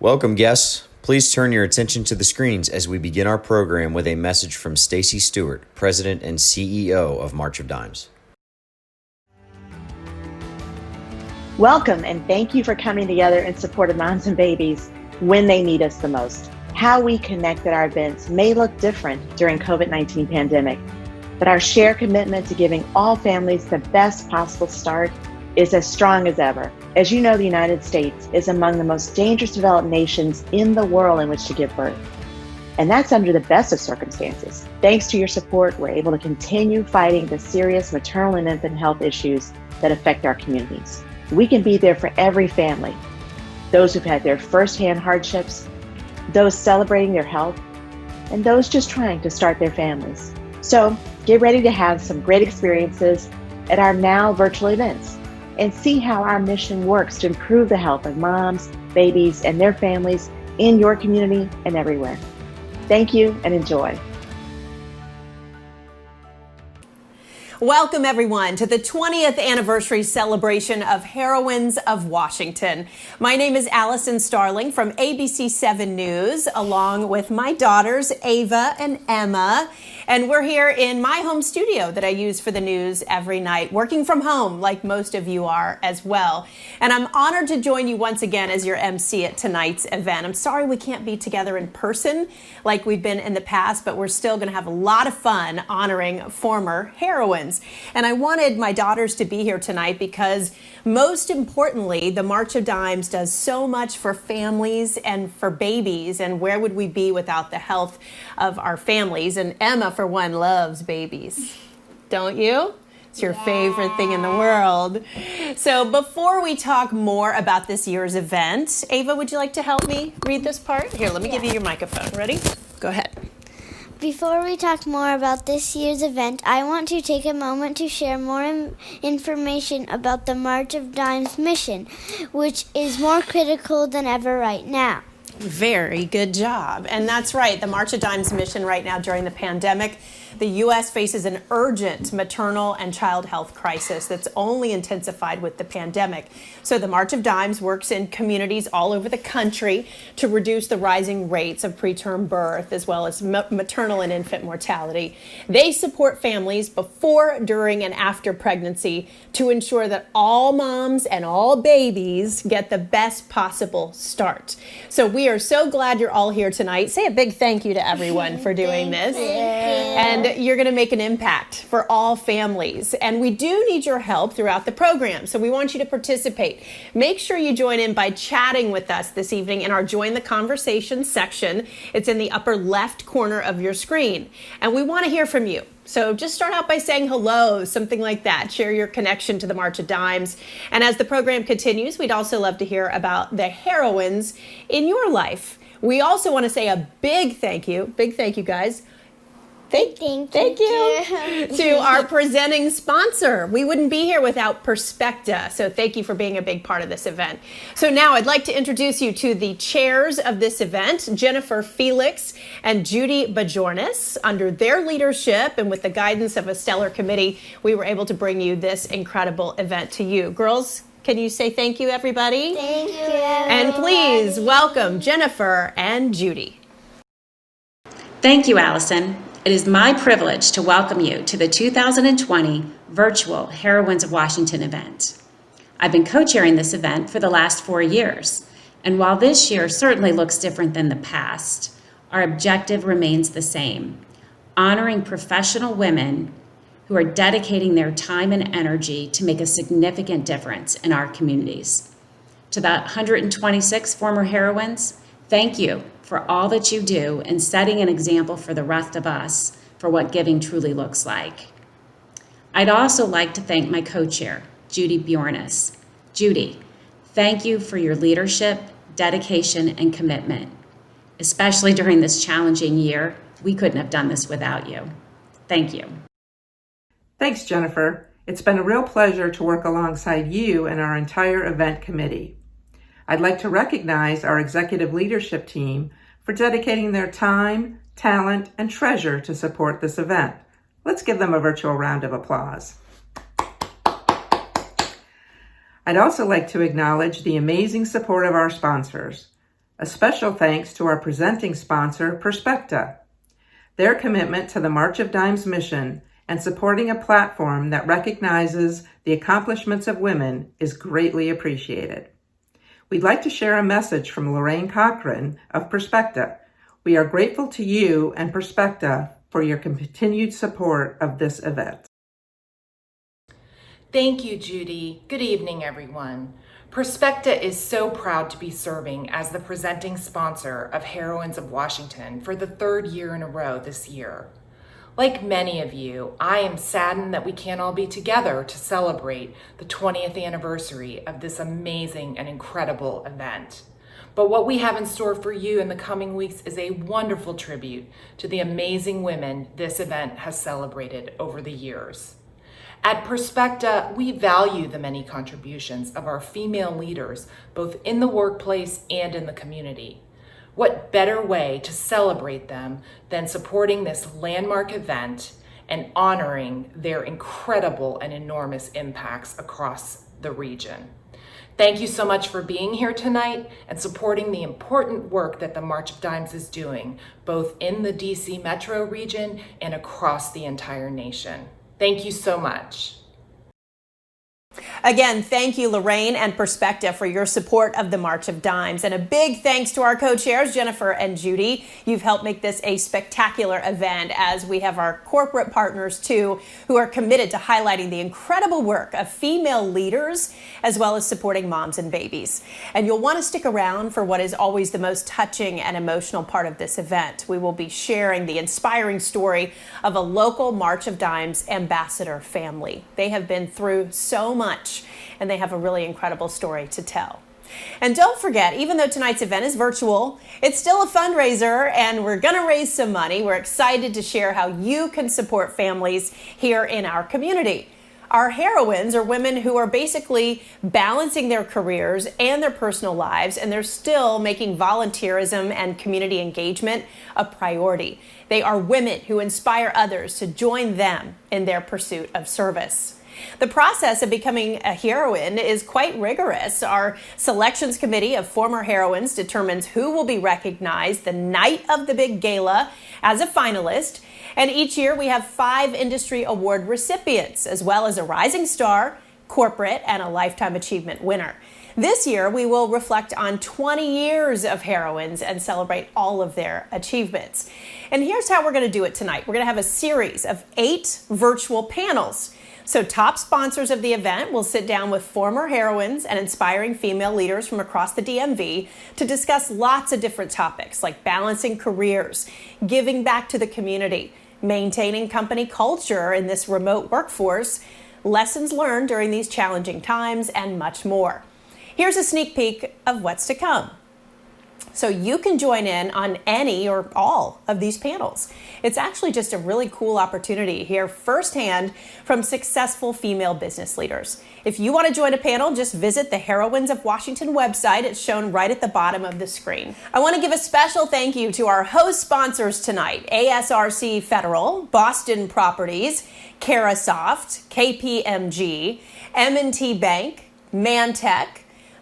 Welcome, guests. Please turn your attention to the screens as we begin our program with a message from Stacy Stewart, President and CEO of March of Dimes. Welcome, and thank you for coming together in support of moms and babies when they need us the most. How we connect at our events may look different during COVID-19 pandemic, but our shared commitment to giving all families the best possible start is as strong as ever. As you know, the United States is among the most dangerous developed nations in the world in which to give birth. And that's under the best of circumstances. Thanks to your support, we're able to continue fighting the serious maternal and infant health issues that affect our communities. We can be there for every family, those who've had their firsthand hardships, those celebrating their health, and those just trying to start their families. So get ready to have some great experiences at our now virtual events and see how our mission works to improve the health of moms, babies, and their families in your community and everywhere. Thank you and enjoy. Welcome, everyone, to the 20th anniversary celebration of Heroines of Washington. My name is Allison Starling from ABC 7 News, along with my daughters, Ava and Emma. And we're here in my home studio that I use for the news every night, working from home like most of you are as well. And I'm honored to join you once again as your MC at tonight's event. I'm sorry we can't be together in person like we've been in the past, but we're still going to have a lot of fun honoring former heroines. And I wanted my daughters to be here tonight because, most importantly, the March of Dimes does so much for families and for babies. And where would we be without the health of our families? And Emma, for one, loves babies. Don't you? It's your favorite thing in the world. So before we talk more about this year's event, Ava, would you like to help me read this part? Here, let me give you your microphone. Ready? Go ahead. Before we talk more about this year's event, I want to take a moment to share more information about the March of Dimes mission, which is more critical than ever right now. Very good job. And that's right, the March of Dimes mission right now during the pandemic, the U.S. faces an urgent maternal and child health crisis that's only intensified with the pandemic. So the March of Dimes works in communities all over the country to reduce the rising rates of preterm birth as well as maternal and infant mortality. They support families before, during, and after pregnancy to ensure that all moms and all babies get the best possible start. So we are so glad you're all here tonight. Say a big thank you to everyone for doing this. And you're going to make an impact for all families. And we do need your help throughout the program. So we want you to participate. Make sure you join in by chatting with us this evening in our Join the Conversation section. It's in the upper left corner of your screen. And we want to hear from you. So just start out by saying hello, something like that. Share your connection to the March of Dimes. And as the program continues, we'd also love to hear about the heroines in your life. We also want to say a big thank you guys. Thank you to our presenting sponsor. We wouldn't be here without Perspecta. So thank you for being a big part of this event. So now I'd like to introduce you to the chairs of this event, Jennifer Felix and Judy Bajornis. Under their leadership and with the guidance of a stellar committee, we were able to bring you this incredible event to you. Girls, can you say thank you, everybody? Thank you. And please welcome Jennifer and Judy. Thank you, Allison. It is my privilege to welcome you to the 2020 virtual Heroines of Washington event. I've been co-chairing this event for the last 4 years, and while this year certainly looks different than the past, our objective remains the same: honoring professional women who are dedicating their time and energy to make a significant difference in our communities. To the 126 former heroines, thank you for all that you do and setting an example for the rest of us for what giving truly looks like. I'd also like to thank my co-chair, Judy Bjornis. Judy, thank you for your leadership, dedication, and commitment. Especially during this challenging year, we couldn't have done this without you. Thank you. Thanks, Jennifer. It's been a real pleasure to work alongside you and our entire event committee. I'd like to recognize our executive leadership team for dedicating their time, talent, and treasure to support this event. Let's give them a virtual round of applause. I'd also like to acknowledge the amazing support of our sponsors. A special thanks to our presenting sponsor, Perspecta. Their commitment to the March of Dimes mission and supporting a platform that recognizes the accomplishments of women is greatly appreciated. We'd like to share a message from Lorraine Cochran of Perspecta. We are grateful to you and Perspecta for your continued support of this event. Thank you, Judy. Good evening, everyone. Perspecta is so proud to be serving as the presenting sponsor of Heroines of Washington for the third year in a row this year. Like many of you, I am saddened that we can't all be together to celebrate the 20th anniversary of this amazing and incredible event. But what we have in store for you in the coming weeks is a wonderful tribute to the amazing women this event has celebrated over the years. At Perspecta, we value the many contributions of our female leaders, both in the workplace and in the community. What better way to celebrate them than supporting this landmark event and honoring their incredible and enormous impacts across the region? Thank you so much for being here tonight and supporting the important work that the March of Dimes is doing, both in the DC metro region and across the entire nation. Thank you so much. Again, thank you, Lorraine and Perspecta, for your support of the March of Dimes. And a big thanks to our co-chairs, Jennifer and Judy. You've helped make this a spectacular event, as we have our corporate partners, too, who are committed to highlighting the incredible work of female leaders, as well as supporting moms and babies. And you'll want to stick around for what is always the most touching and emotional part of this event. We will be sharing the inspiring story of a local March of Dimes ambassador family. They have been through so much, and they have a really incredible story to tell. And don't forget, even though tonight's event is virtual, it's still a fundraiser, and we're going to raise some money. We're excited to share how you can support families here in our community. Our heroines are women who are basically balancing their careers and their personal lives, and they're still making volunteerism and community engagement a priority. They are women who inspire others to join them in their pursuit of service. The process of becoming a heroine is quite rigorous. Our selections committee of former heroines determines who will be recognized the night of the big gala as a finalist. And each year we have 5 industry award recipients, as well as a rising star, corporate, and a lifetime achievement winner. This year we will reflect on 20 years of heroines and celebrate all of their achievements. And here's how we're going to do it tonight. We're going to have a series of 8 virtual panels. So top sponsors of the event will sit down with former heroines and inspiring female leaders from across the DMV to discuss lots of different topics like balancing careers, giving back to the community, maintaining company culture in this remote workforce, lessons learned during these challenging times, and much more. Here's a sneak peek of what's to come. So you can join in on any or all of these panels. It's actually just a really cool opportunity to hear firsthand from successful female business leaders. If you want to join a panel, just visit the Heroines of Washington website. It's shown right at the bottom of the screen. I want to give a special thank you to our host sponsors tonight: ASRC Federal, Boston Properties, Carasoft, KPMG, M&T Bank, Mantech,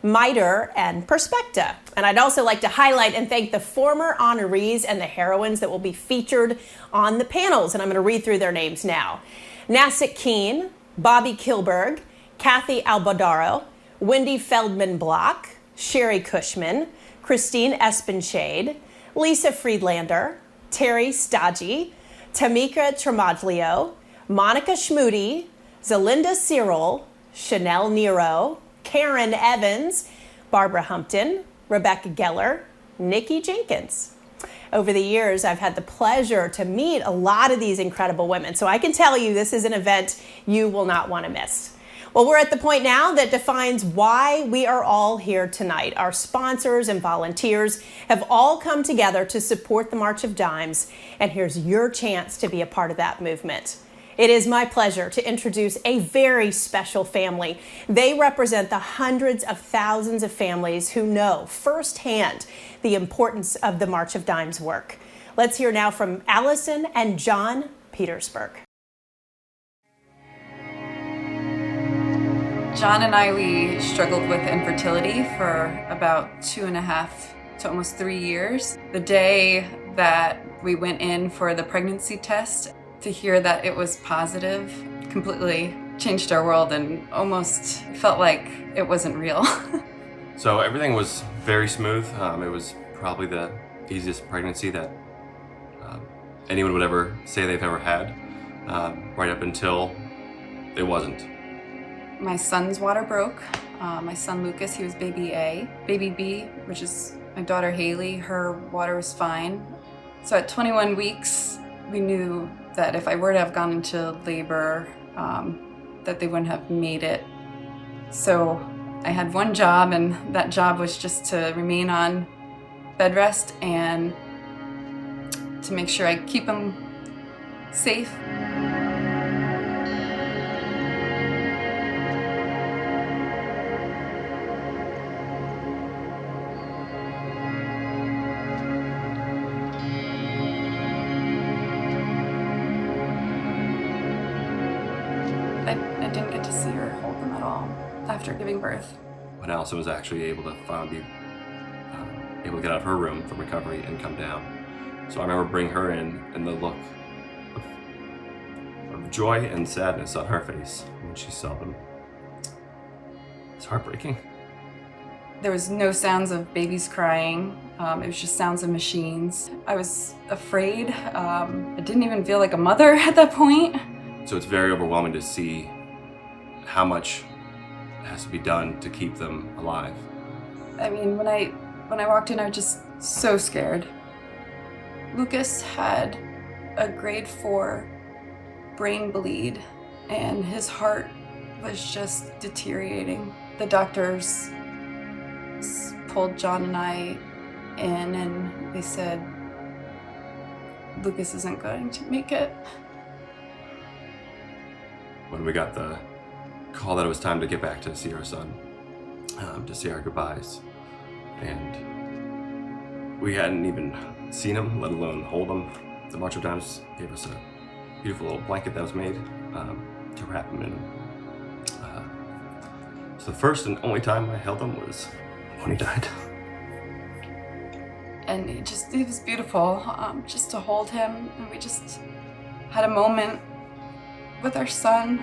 MITRE, and Perspecta. And I'd also like to highlight and thank the former honorees and the heroines that will be featured on the panels. And I'm going to read through their names now. Nasik Keene, Bobby Kilberg, Kathy Albadaro, Wendy Feldman Block, Sherry Cushman, Christine Espenshade, Lisa Friedlander, Terry Staggi, Tamika Tremaglio, Monica Schmoody, Zelinda Cyril, Chanel Nero, Karen Evans, Barbara Humpton, Rebecca Geller, Nikki Jenkins. Over the years, I've had the pleasure to meet a lot of these incredible women, so I can tell you this is an event you will not want to miss. Well, we're at the point now that defines why we are all here tonight. Our sponsors and volunteers have all come together to support the March of Dimes, and here's your chance to be a part of that movement. It is my pleasure to introduce a very special family. They represent the hundreds of thousands of families who know firsthand the importance of the March of Dimes work. Let's hear now from Allison and John Petersburg. John and I, we struggled with infertility for about 2.5 to almost 3 years. The day that we went in for the pregnancy test, to hear that it was positive completely changed our world and almost felt like it wasn't real. So everything was very smooth. It was probably the easiest pregnancy that anyone would ever say they've ever had, right up until it wasn't. My son's water broke. My son Lucas, he was baby A. Baby B, which is my daughter Haley, her water was fine. So at 21 weeks, we knew that if I were to have gone into labor, that they wouldn't have made it. So I had one job, and that job was just to remain on bed rest and to make sure I keep him safe. I didn't get to see her hold them at all after giving birth. When Allison was actually able to finally be able to get out of her room from recovery and come down. So I remember bringing her in and the look of joy and sadness on her face when she saw them. It's heartbreaking. There was no sounds of babies crying. It was just sounds of machines. I was afraid. I didn't even feel like a mother at that point. So it's very overwhelming to see how much has to be done to keep them alive. I mean, when I walked in, I was just so scared. Lucas had a grade 4 brain bleed, and his heart was just deteriorating. The doctors pulled John and I in, and they said, Lucas isn't going to make it. When we got the call that it was time to get back to see our son, to say our goodbyes, and we hadn't even seen him, let alone hold him. The March of Dimes gave us a beautiful little blanket that was made to wrap him in. So the first and only time I held him was when he died. And it was beautiful just to hold him, and we just had a moment with our son.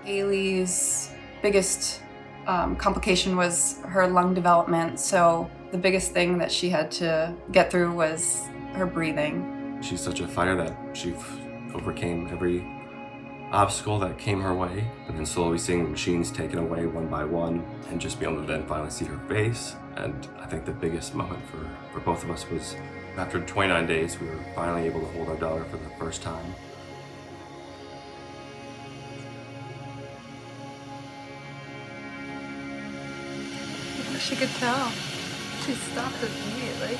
Haley's biggest complication was her lung development, so the biggest thing that she had to get through was her breathing. She's such a fighter that she overcame every obstacle that came her way, and then slowly seeing the machines taken away one by one, and just be able to then finally see her face. And I think the biggest moment for both of us was after 29 days, we were finally able to hold our daughter for the first time. She could tell. She stopped it immediately.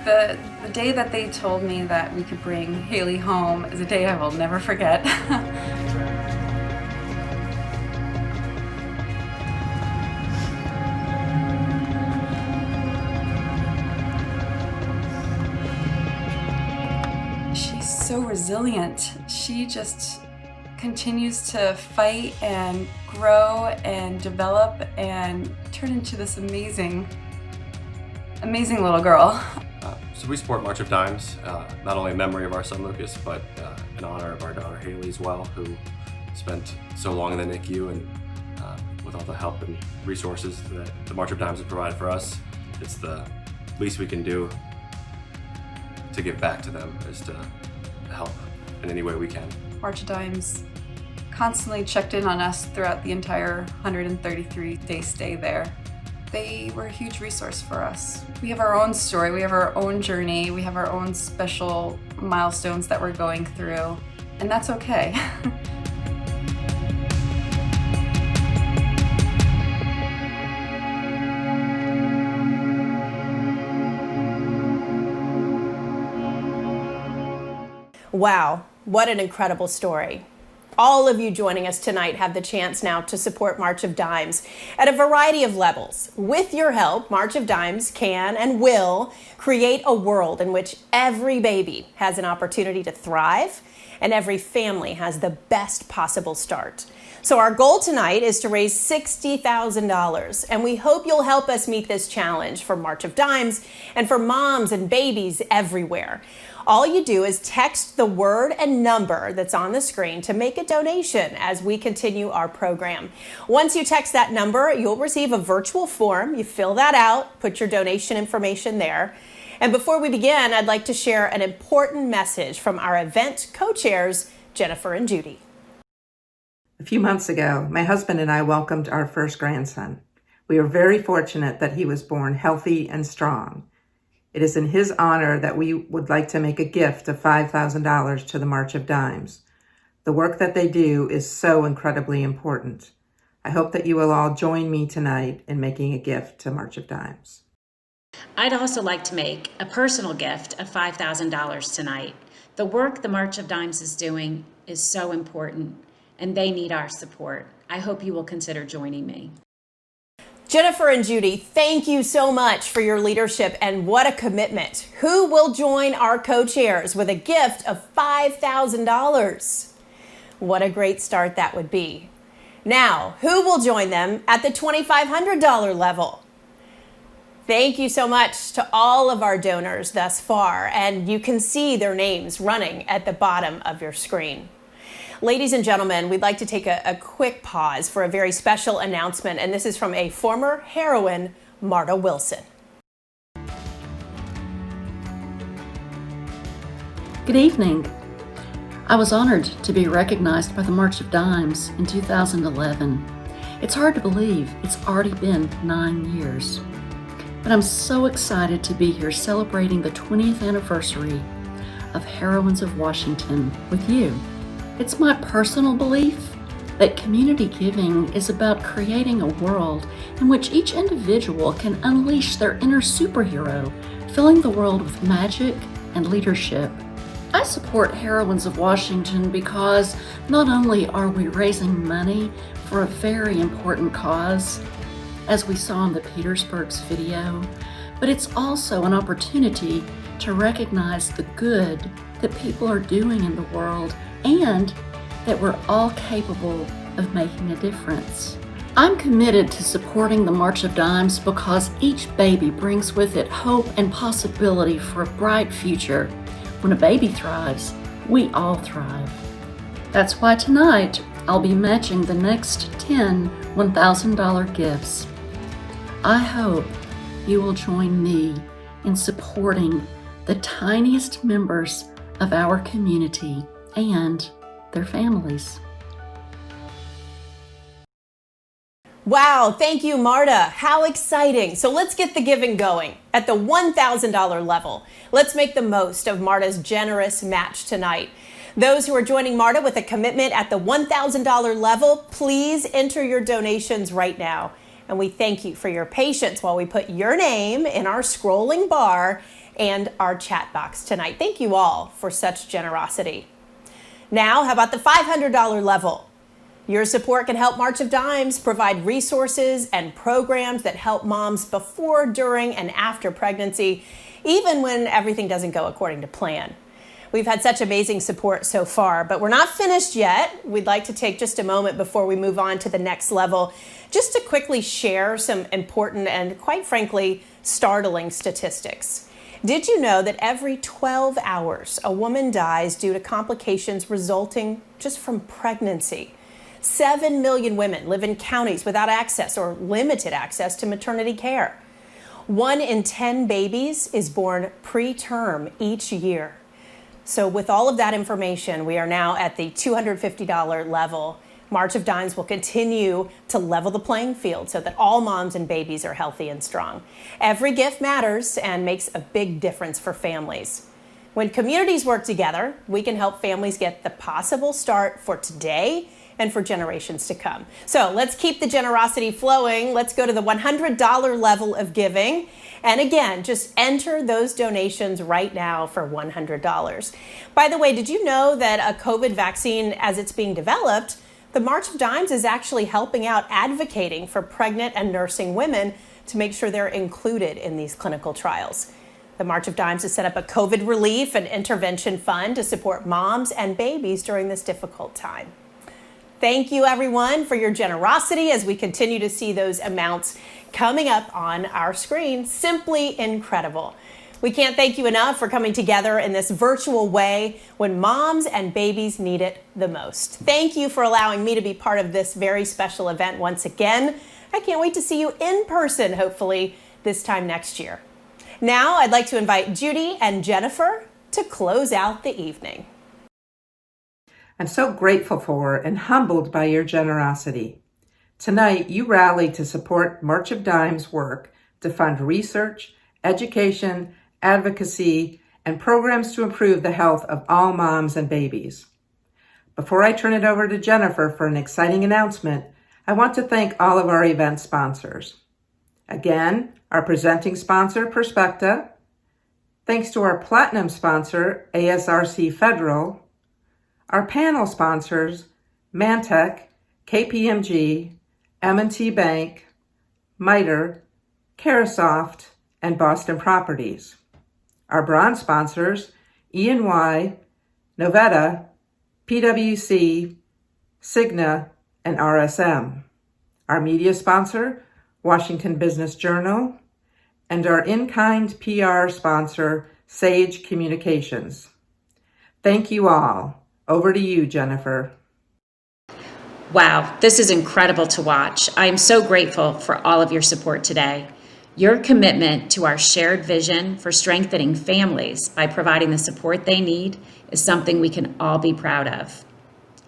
The day that they told me that we could bring Haley home is a day I will never forget. She's so resilient. She just continues to fight and grow and develop and turn into this amazing little girl. So we support March of Dimes, not only in memory of our son Lucas, but in honor of our daughter Haley as well, who spent so long in the NICU, and with all the help and resources that the March of Dimes has provided for us, it's the least we can do to give back to them, is to help in any way we can. March of Dimes constantly checked in on us throughout the entire 133-day stay there. They were a huge resource for us. We have our own story, we have our own journey, we have our own special milestones that we're going through, and that's okay. Wow, what an incredible story. All of you joining us tonight have the chance now to support March of Dimes at a variety of levels. With your help, March of Dimes can and will create a world in which every baby has an opportunity to thrive and every family has the best possible start. So our goal tonight is to raise $60,000, and we hope you'll help us meet this challenge for March of Dimes and for moms and babies everywhere. All you do is text the word and number that's on the screen to make a donation as we continue our program. Once you text that number, you'll receive a virtual form. You fill that out, put your donation information there. And before we begin, I'd like to share an important message from our event co-chairs, Jennifer and Judy. A few months ago, my husband and I welcomed our first grandson. We are very fortunate that he was born healthy and strong. It is in his honor that we would like to make a gift of $5,000 to the March of Dimes. The work that they do is so incredibly important. I hope that you will all join me tonight in making a gift to March of Dimes. I'd also like to make a personal gift of $5,000 tonight. The work the March of Dimes is doing is so important, and they need our support. I hope you will consider joining me. Jennifer and Judy, thank you so much for your leadership, and what a commitment. Who will join our co-chairs with a gift of $5,000? What a great start that would be. Now, who will join them at the $2,500 level? Thank you so much to all of our donors thus far, and you can see their names running at the bottom of your screen. Ladies and gentlemen, we'd like to take a quick pause for a very special announcement, and this is from a former heroine, Marta Wilson. Good evening. I was honored to be recognized by the March of Dimes in 2011. It's hard to believe it's already been 9 years. But I'm so excited to be here celebrating the 20th anniversary of Heroines of Washington with you. It's my personal belief that community giving is about creating a world in which each individual can unleash their inner superhero, filling the world with magic and leadership. I support Heroines of Washington because not only are we raising money for a very important cause, as we saw in the Petersburg's video, but it's also an opportunity to recognize the good that people are doing in the world and that we're all capable of making a difference. I'm committed to supporting the March of Dimes because each baby brings with it hope and possibility for a bright future. When a baby thrives, we all thrive. That's why tonight I'll be matching the next 10 $1,000 gifts. I hope you will join me in supporting the tiniest members of our community and their families. Wow, thank you, Marta. How exciting. So let's get the giving going. At the $1,000 level, let's make the most of Marta's generous match tonight. Those who are joining Marta with a commitment at the $1,000 level, please enter your donations right now. And we thank you for your patience while we put your name in our scrolling bar and our chat box tonight. Thank you all for such generosity. Now, how about the $500 level? Your support can help March of Dimes provide resources and programs that help moms before, during, and after pregnancy, even when everything doesn't go according to plan. We've had such amazing support so far, but we're not finished yet. We'd like to take just a moment before we move on to the next level, just to quickly share some important and, quite frankly, startling statistics. Did you know that every 12 hours a woman dies due to complications resulting just from pregnancy? 7 million women live in counties without access or limited access to maternity care. 1 in 10 babies is born preterm each year. So with all of that information, we are now at the $250 level. March of Dimes will continue to level the playing field so that all moms and babies are healthy and strong. Every gift matters and makes a big difference for families. When communities work together, we can help families get the possible start for today and for generations to come. So let's keep the generosity flowing. Let's go to the $100 level of giving. And again, just enter those donations right now for $100. By the way, did you know that a COVID vaccine, as it's being developed, the March of Dimes is actually helping out advocating for pregnant and nursing women to make sure they're included in these clinical trials. The March of Dimes has set up a COVID relief and intervention fund to support moms and babies during this difficult time. Thank you, everyone, for your generosity as we continue to see those amounts coming up on our screen. Simply incredible. We can't thank you enough for coming together in this virtual way when moms and babies need it the most. Thank you for allowing me to be part of this very special event once again. I can't wait to see you in person, hopefully, this time next year. Now, I'd like to invite Judy and Jennifer to close out the evening. I'm so grateful for and humbled by your generosity. Tonight, you rallied to support March of Dimes' work to fund research, education, advocacy, and programs to improve the health of all moms and babies. Before I turn it over to Jennifer for an exciting announcement, I want to thank all of our event sponsors. Again, our presenting sponsor, Perspecta. Thanks to our platinum sponsor, ASRC Federal. Our panel sponsors, Mantech, KPMG, M&T Bank, MITRE, Carasoft, and Boston Properties. Our bronze sponsors, E&Y, Novetta, PwC, Cigna, and RSM. Our media sponsor, Washington Business Journal, and our in-kind PR sponsor, Sage Communications. Thank you all. Over to you, Jennifer. Wow, this is incredible to watch. I am so grateful for all of your support today. Your commitment to our shared vision for strengthening families by providing the support they need is something we can all be proud of.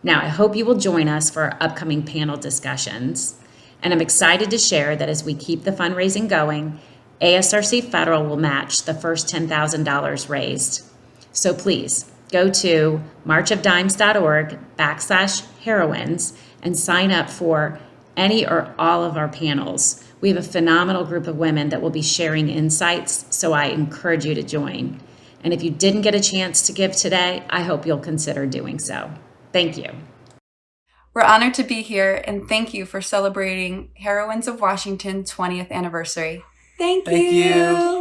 Now, I hope you will join us for our upcoming panel discussions. And I'm excited to share that as we keep the fundraising going, ASRC Federal will match the first $10,000 raised. So please go to marchofdimes.org/heroines and sign up for any or all of our panels. We have a phenomenal group of women that will be sharing insights, so I encourage you to join. And if you didn't get a chance to give today, I hope you'll consider doing so. Thank you. We're honored to be here, and thank you for celebrating Heroines of Washington 20th anniversary. Thank you.